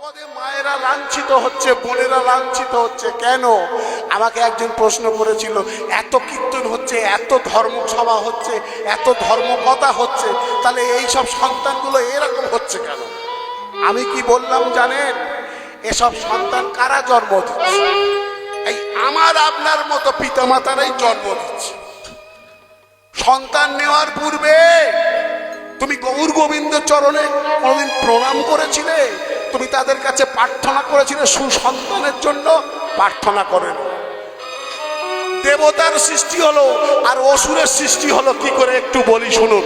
পদে মায়েরা লাঞ্ছিত হচ্ছে, বোনেরা লাঞ্ছিত হচ্ছে কেন? আমাকে একজন প্রশ্ন করেছিল, এত কীর্তন হচ্ছে, এত ধর্মসভা হচ্ছে, এত ধর্মকথা হচ্ছে, তাহলে এই সব সন্তানগুলো এরকম হচ্ছে কেন? আমি কি বললাম জানেন? এসব সন্তান কারা জন্ম দিচ্ছে? এই আমার আপনার মতো পিতামাতারাই জন্ম দিচ্ছে। সন্তান নেওয়ার পূর্বে তুমি গৌর গোবিন্দ চরণে কোনদিন প্রণাম করেছিলে? তুমি তাদের কাছে প্রার্থনা করেছিলে সুসন্তানের জন্য? প্রার্থনা করেন। দেবতার সৃষ্টি হলো আর অসুরের সৃষ্টি হলো কি করে একটু বলি শুনুন।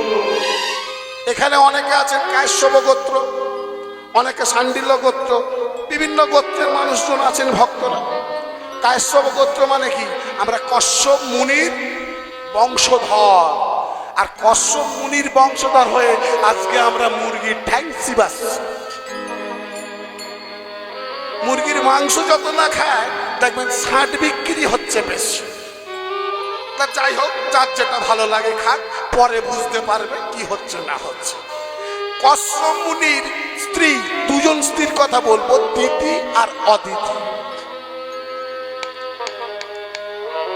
এখানে অনেকে আছেন কাশ্যপ গোত্র, অনেকে শাণ্ডিল্য গোত্র, বিভিন্ন গোত্রের মানুষজন আছেন ভক্তরা। কাশ্যপ গোত্র মানে কি? আমরা কশ্যপ মুনির বংশধর, আর কশ্যপ মুনির বংশধর হয়ে আজকে আমরা মুরগির ঠ্যাং চিবাচ্ছি। মুরগির মাংস যত না খায় দেখবেন ছাট বিক্রি হচ্ছে বেশি। তা যাই হোক, যার যেটা ভালো লাগে খাক, পরে বুঝতে পারবে কি হচ্ছে না হচ্ছে। কশ্যপ মুনির স্ত্রী, দুজন স্ত্রীর কথা বলবো, দিতি আর অদিতি।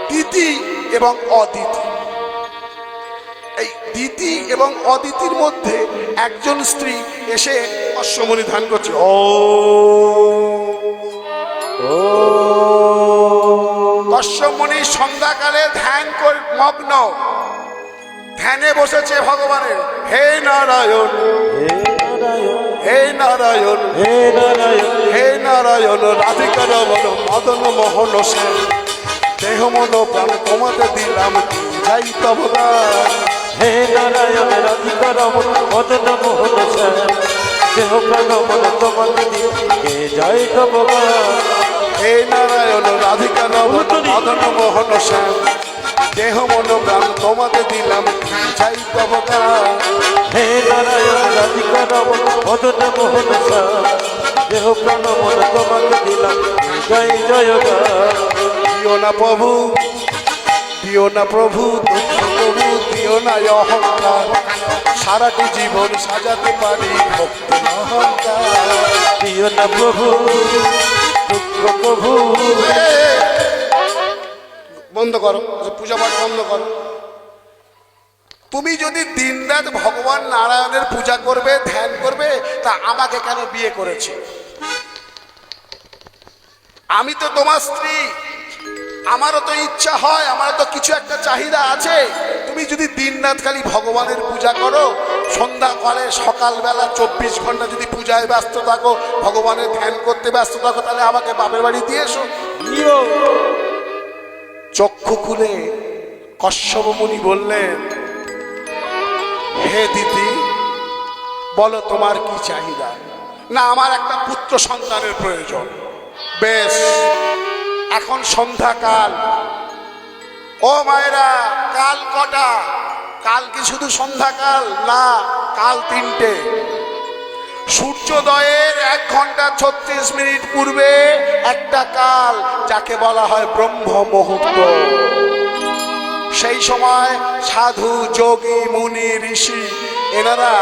দিতি এবং অদিতি, এই দিতি এবং অদিতির মধ্যে একজন স্ত্রী এসে কশ্যপ মুনি ধ্যান করছে। কশ্যপ মুনি সন্ধ্যাকালে ধ্যান করে মগ্ন, ধ্যানে বসেছে ভগবানের। হে নারায়ণ, হে নারায়ণ, হে নারায়ণ, হে নারায়ণ, রাধিকা রমণ মদন মোহন সেন, দেহ মন প্রাণ তোমাতে দিলাম, যাই তব গান। হে নারায়ণ, রাধিকা রমণ মদন মোহন সেন, দেহ প্রাণ মন তোমাতে দিলাম, যাই তব গান। হে নারায়ণ, রাধিকা রমণ মদন মোহন সেন, দেহ মন প্রাণ তোমাতে দিলাম, যাই তব গান। হে নারায়ণ, রাধিকা রমণ মদন মোহন সেন, দেহ প্রাণ মন তোমাতে দিলাম, জয় জয় গান। দিও না প্রভু, দিও না প্রভু দুঃখ, প্রভু দিও না অহংকার, সারাটি জীবন সাজাতে পারি ভক্তি অহংকার। দিও না প্রভু দুঃখ, প্রভু। বন্ধ করো, পূজা পাঠ বন্ধ করো। তুমি যদি দিনরাত ভগবান নারায়ণের পূজা করবে, ধ্যান করবে, তা আমাকে কেন বিয়ে করেছে? আমি তো তোমার স্ত্রী, আমারও তো ইচ্ছা হয়, আমারও তো কিছু একটা চাহিদা আছে। তুমি যদি দিনরাত খালি ভগবানের পূজা করো, সন্ধ্যাকালে সকালবেলা 24 ঘন্টা যদি পূজায় ব্যস্ত থাকো, ভগবানের ধ্যান করতে ব্যস্ত থাকো, তাহলে আমাকে বাপের বাড়ি দিয়ে এসো। চক্ষু খুলে কশ্যপ মুনি বললেন, হে দিদি, বলো তোমার কি চাহিদা? না, আমার একটা পুত্র সন্তানের প্রয়োজন। বেশ, এখন সন্ধ্যাকাল। ও মায়েরা, কাল কটা? কাল কি শুধু সন্ধ্যাকাল? না, কাল 3টে। সূর্যোদয়ের 1 ঘন্টা 36 মিনিট পূর্বে একটা কাল, যাকে বলা হয় ব্রহ্ম মুহূর্ত। সেই সময় সাধু, যোগী, মুনি, ঋষি এনারা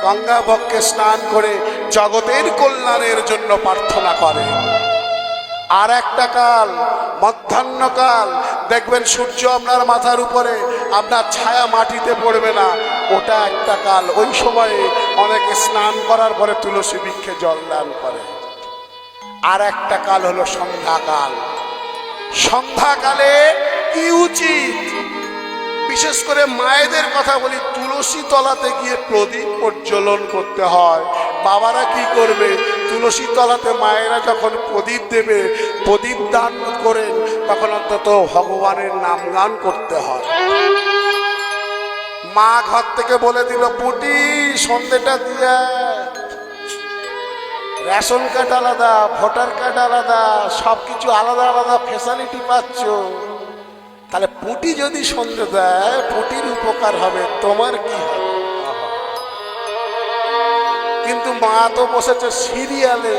গঙ্গা বক্ষে স্নান করে জগতের কল্যাণের জন্য প্রার্থনা করে। আর একটা কাল মধ্যাহ্নকাল, দেখবেন সূর্য আপনার মাথার উপরে, আপনার ছায়া মাটিতে পড়বে না, ওটা একটা কাল। ওই সময়ে অনেকে স্নান করার পরে তুলসী বৃক্ষে জল দান করে। আর একটা কাল হলো সন্ধ্যাকাল। সন্ধ্যাকালে কি উচিত? বিশেষ করে মায়েদের কথা বলি, তুলসী তলাতে গিয়ে প্রদীপ প্রজ্বলন করতে হয়। বাবারা কি করবে? তুলসী তলাতে মায়েরা যখন প্রদীপ দেবে, প্রদীপ দান করেন, তখন অন্তত ভগবানের নাম গান করতে হয়। মা ঘর থেকে বলে দিল, পুটি সন্ধ্যেটা দিয়া, রেশন কার্ড আলাদা, ভোটার কার্ড আলাদা, সবকিছু আলাদা আলাদা ফ্যাসিলিটি পাচ্ছ, তাহলে পুটি যদি সন্ধ্যে দেয়, পুটির উপকার হবে, তোমার কি হবে? কিন্তু মা তো বসেছে সিরিয়ালে,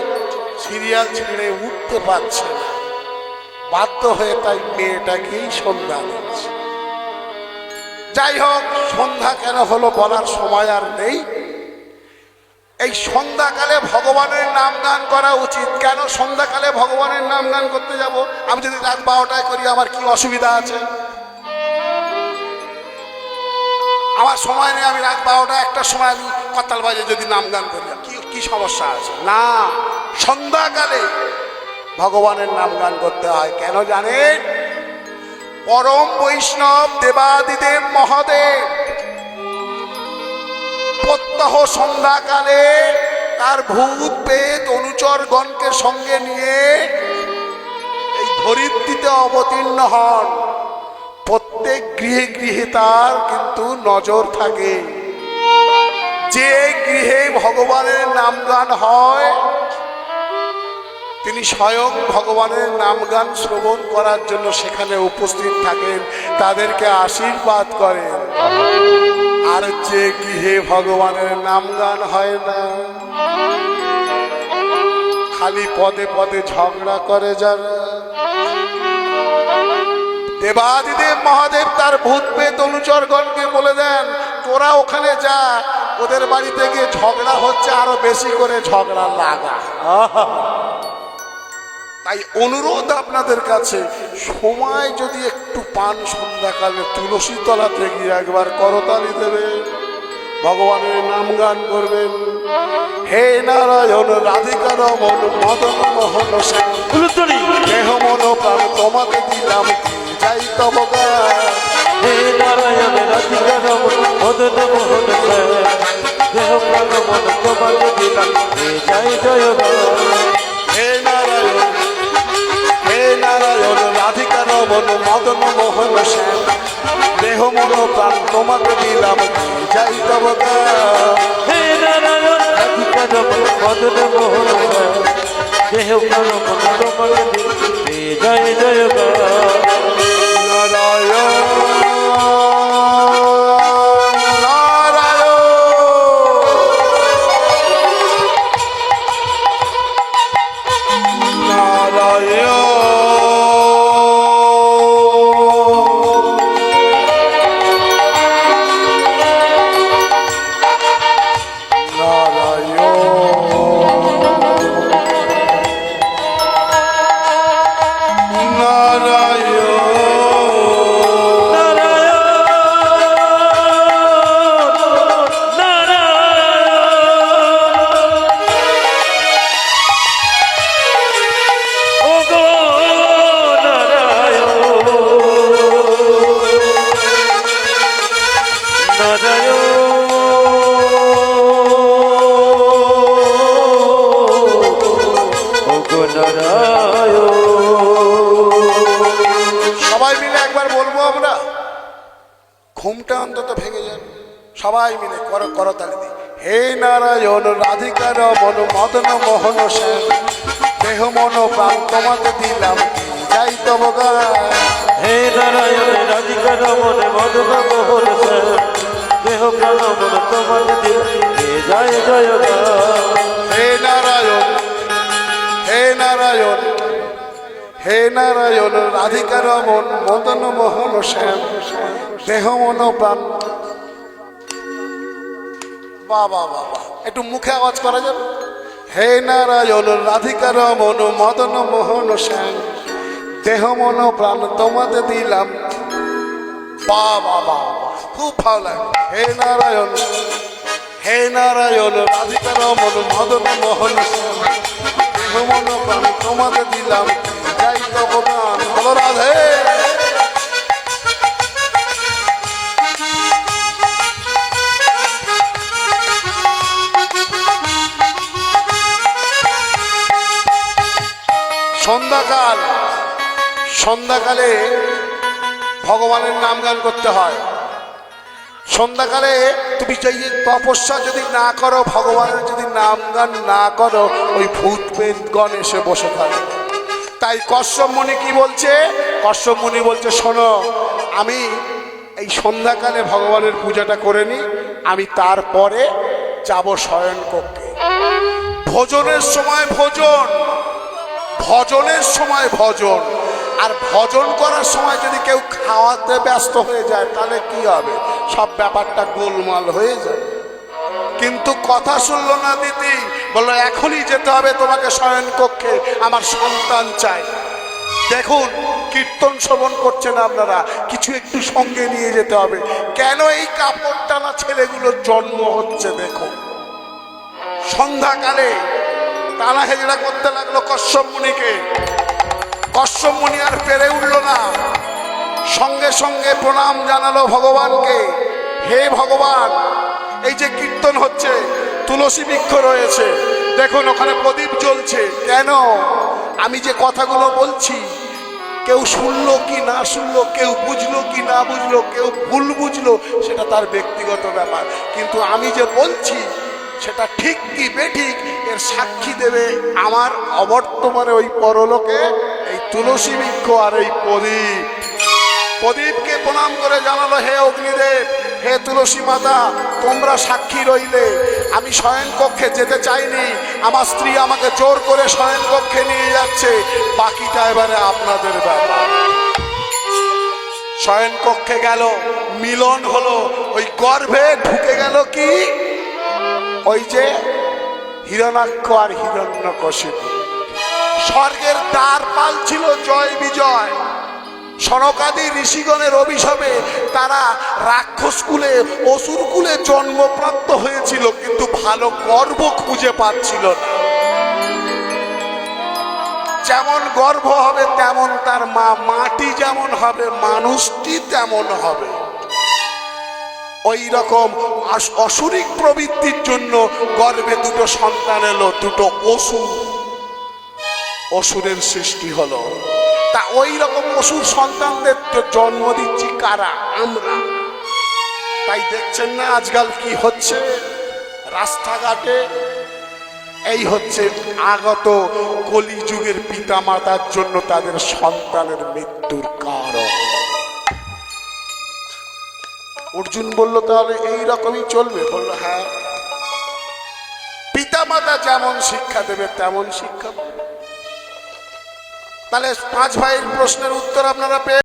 সিরিয়াল ছেড়ে উঠতে পারছে না, বাধ্য হয়ে তাই মেয়েটাকেই সন্ধ্যা দিচ্ছে। যাই হোক, সন্ধ্যা কেন হলো বলার সময় আর নেই। এই সন্ধ্যাকালে ভগবানের নাম গান করা উচিত। কেন সন্ধ্যাকালে ভগবানের নাম গান করতে যাব? আমি যদি রাত 12টায় করি আমার কি অসুবিধা আছে? আমার সময় নেই, আমি রাত 12টা 1টার সময় আমি করতাল বাজে যদি নাম গান করি, কি সমস্যা আছে? না, সন্ধ্যাকালে ভগবানের নাম গান করতে হয়। কেন জানেন? পরম বৈষ্ণব দেবাদিদেব মহাদেব প্রত্যহ সন্ধ্যাকালে তার ভূত পেত অনুচরগণকে সঙ্গে নিয়ে এই ধরিত্রীতে অবতীর্ণ হন। প্রত্যেক গৃহে গৃহে তার কিন্তু নজর থাকে। যে গৃহে ভগবানের নাম গান হয় তিনি স্বয়ং ভগবানের নাম গান শ্রবণ করার জন্য সেখানে উপস্থিত থাকেন, তাদেরকে আশীর্বাদ করেন। আর যে গৃহে ভগবানের নাম গান হয় না, খালি পদে পদে ঝগড়া করে যারা, দেবাদিদেব মহাদেব তার ভূত পেত অনুচরগণকে বলে দেন, তোরা ওখানে যা, ওদের বাড়িতে গিয়ে ঝগড়া হচ্ছে, আরো বেশি করে ঝগড়া লাগা। তাই অনুরোধ আপনাদের কাছে, সময় যদি একটু পান সন্ধ্যাকালে তুলসী তলাতে গিয়ে একবার করতালি দেবে, ভগবানের নাম গান করবেন। হে নারায়ণ রাধিকা রমন মদন মোহন শ্যাম, দেহ মন প্রাণ তোমাকে দিলাম, যাই তব গান। হে নারায়ণ রাধিকা রমন মদন মোহন শ্যাম, দেহ প্রাণ মন তোমাকে দিলাম, যাই জয় গান। হে নারায়ণ, হে নারায়ণ রাধিকা রমন মদন মোহন শ্যাম, দেহ মন প্রাণ তোমাকে দিলাম, যাই তব গান। হে নারায়ণ রাধিকা রমন মদন মোহন শ্যাম, দেহ প্রাণ মন তোমাকে দিলাম, জয় জয় গান। নারায়ণ সবাই মিলে একবার বলবো আমরা, ঘুমটা অন্তত ভেঙে যাবে। সবাই মিলে করতালি দিই। হে নারায়ণ রাধিকা রমন মদন মোহন শ্যাম, দেহ মন প্রাণ তোমাকে দিলাম, যাই তব গান। হে নারায়ণ রাধিকা রমন মদন মোহন শ্যাম, দেহ প্রাণ মন তোমাকে দিলাম, জয় জয় গান। হে নারায়ণ, হে নারায়ণ, হে নারায়ণ রাধিকা রমন মদন মোহন শ্যাম, দেহ মন প্রাণ। বাবা বাবা, একটু মুখে আওয়াজ করা যাবে? হে নারায়ণ রাধিকা রমন মদন মোহন শ্যাম, দেহ মন প্রাণ তোমাতে দিলাম। বাবা বাবা, খুব ভালো লাগে। হে নারায়ণ, হে নারায়ণ রাধিকা রমন মদন মোহন শ্যাম, দেহ মন প্রাণ তোমাতে দিলাম, যাই তব গান। বলো রাধে। সন্ধ্যাকাল, সন্ধ্যাকালে ভগবানের নাম গান করতে হয়। সন্ধ্যাকালে তুমি যদি তপস্যা যদি না করো, ভগবানের যদি নাম গান না করো, ওই ভূত প্রেতগণ এসে বসে থাকে। তাই কশ্যপ মুনি কি বলছে? কশ্যপ মুনি বলছে, শোনো, আমি এই সন্ধ্যাকালে ভগবানের পূজাটা করে নি, আমি তারপরে যাব শয়ন কক্ষে। ভোজনের সময় ভোজন, ভজনের সময় ভজন। আর ভজন করার সময় যদি কেউ খাওয়াতে ব্যস্ত হয়ে যায়, তাহলে কি হবে? সব ব্যাপারটা গোলমাল হয়ে যায়। কিন্তু কথা শুনলো না দিদি, বললো এখনই যেতে হবে তোমাকে শয়ন কক্ষে, আমার সন্তান চাই। দেখুন কীর্তন শ্রবণ করছেন আপনারা, কিছু একটু সঙ্গে নিয়ে যেতে হবে। কেন এই কাপড় টানা ছেলেগুলোর জন্ম হচ্ছে দেখুন। সন্ধ্যাকালে টানা হেজড়া করতে লাগলো কশ্যপ মুনিকে। কশ্যপ মুনি আর পেরে উঠল না, সঙ্গে সঙ্গে প্রণাম জানালো ভগবানকে। হে ভগবান, এই যে কীর্তন হচ্ছে, তুলসী বৃক্ষ রয়েছে, দেখুন ওখানে প্রদীপ জ্বলছে, কেন? আমি যে কথাগুলো বলছি কেউ শুনলো কি না শুনলো, কেউ বুঝলো কি না বুঝলো, কেউ ভুল বুঝলো, সেটা তার ব্যক্তিগত ব্যাপার, কিন্তু আমি যে বলছি সেটা ঠিক কি বেঠিক এর সাক্ষী দেবে আমার অবর্তমানে ওই পরলোকে এই তুলসী বৃক্ষ আর এই প্রদীপ। প্রদীপকে প্রণাম করে জানালো, হে অগ্নিদেব, হে তুলসী মাতা, তোমরা সাক্ষী রইলে। আমি শয়ন কক্ষে যেতে চাইনি, আমার স্ত্রী আমাকে জোর করে শয়ন কক্ষে নিয়ে যাচ্ছে, বাকিটা এবারে আপনাদের ব্যাপার। শয়ন কক্ষে গেল, মিলন হলো, ওই গর্ভে ঢুকে গেল কি ওই যে হিরণাক্ষ আর হিরণ্যকশিপু। স্বর্গের দ্বার পাল ছিল জয় বিজয়। সনকাদি ঋষিগণের অভিশাপে তারা রাক্ষস কুলে অসুর কুলে জন্মপ্রাপ্ত হয়েছিল, কিন্তু ভালো গর্ভ খুঁজে পাচ্ছিল না। যেমন গর্ভ হবে তেমন তার মা, মাটি যেমন হবে মানুষটি তেমন হবে। ওই রকম অসুরিক প্রবৃত্তির জন্য গর্ভে দুটো সন্তান এলো, দুটো অসুরের সৃষ্টি হলো। তা ওই রকম অসুর সন্তানদের তো জন্ম দিচ্ছি কারা? আমরা। তাই দেখছেন না আজকাল কি হচ্ছে রাস্তাঘাটে? এই হচ্ছে আগত কলিযুগের পিতা মাতার জন্য তাদের সন্তানের মৃত্যুর কারণ। অর্জুন বলল, তাহলে এই রকমই চলবে? বলল, হ্যাঁ, পিতা মাতা যেমন শিক্ষা দেবে তেমন শিক্ষা। তাহলে 5 ভাইয়ের প্রশ্নের উত্তর আপনারা পেয়ে